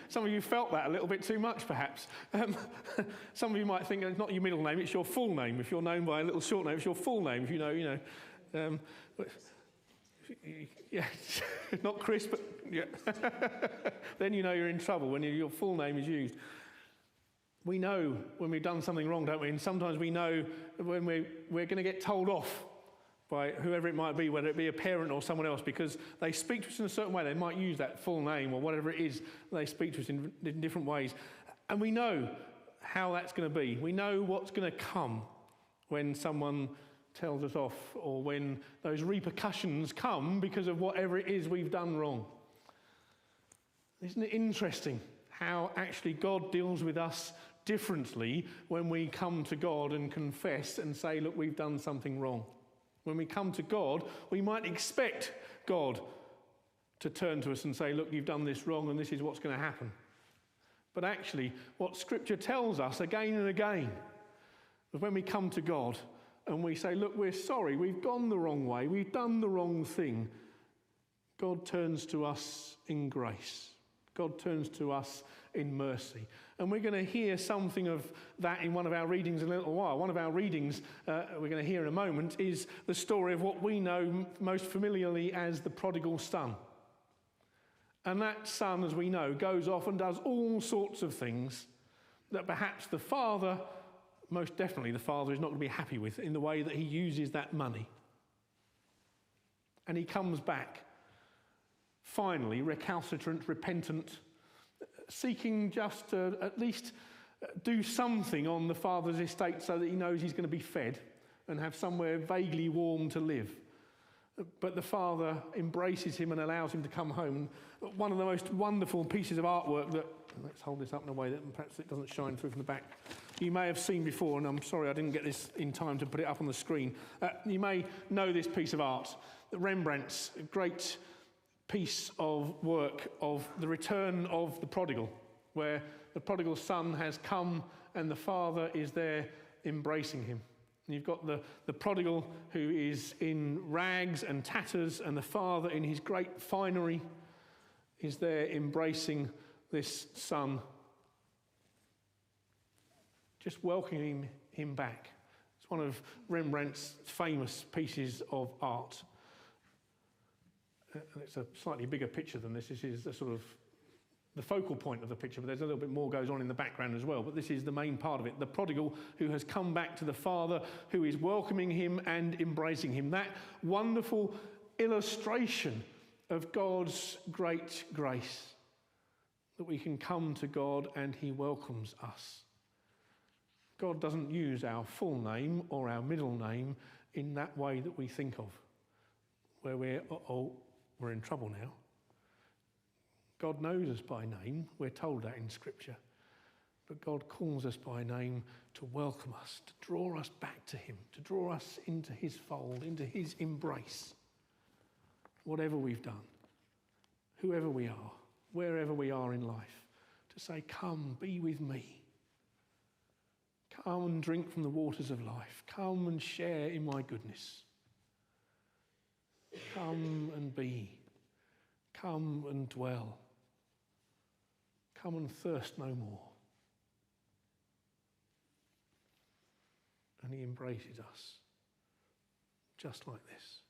Some of you felt that a little bit too much, perhaps. Some of you might think it's not your middle name, it's your full name. If you're known by a little short name, it's your full name. If you know. Yeah, not Chris, but yeah. Then you know you're in trouble when your full name is used. We know when we've done something wrong, don't we? And sometimes we know when we're going to get told off by whoever it might be, whether it be a parent or someone else, because they speak to us in a certain way. They might use that full name or whatever it is. They speak to us in different ways. And we know how that's going to be. We know what's going to come when someone tells us off, or when those repercussions come because of whatever it is we've done wrong. Isn't it interesting how actually God deals with us differently when we come to God and confess and say, look, we've done something wrong. When we come to God, we might expect God to turn to us and say, look, you've done this wrong and this is what's going to happen. But actually, what Scripture tells us again and again is when we come to God and we say, look, we're sorry, we've gone the wrong way, we've done the wrong thing, God turns to us in grace. God turns to us in mercy. And we're going to hear something of that in one of our readings in a little while. One of our readings we're going to hear in a moment is the story of what we know most familiarly as the prodigal son. And that son, as we know, goes off and does all sorts of things that perhaps the father, most definitely the father, is not going to be happy with in the way that he uses that money. And he comes back, finally, recalcitrant, repentant, seeking just to at least do something on the father's estate so that he knows he's going to be fed and have somewhere vaguely warm to live. But the father embraces him and allows him to come home. One of the most wonderful pieces of artwork that, let's hold this up in a way that perhaps it doesn't shine through from the back, you may have seen before, and I'm sorry I didn't get this in time to put it up on the screen. You may know this piece of art, Rembrandt's great piece of work of the return of the prodigal, where the prodigal son has come and the father is there embracing him. And you've got the prodigal who is in rags and tatters, and the father in his great finery is there embracing this son, just welcoming him back. It's one of Rembrandt's famous pieces of art. It's a slightly bigger picture than this. This is the sort of the focal point of the picture, but there's a little bit more goes on in the background as well. But this is the main part of it. The prodigal who has come back to the father, who is welcoming him and embracing him. That wonderful illustration of God's great grace, that we can come to God and he welcomes us. God doesn't use our full name or our middle name in that way that we think of, where we're in trouble now. God knows us by name. We're told that in Scripture. But God calls us by name to welcome us, to draw us back to him, to draw us into his fold, into his embrace. Whatever we've done, whoever we are, wherever we are in life, to say, come, be with me. Come and drink from the waters of life. Come and share in my goodness. Come and be. Come and dwell. Come and thirst no more. And he embraces us just like this.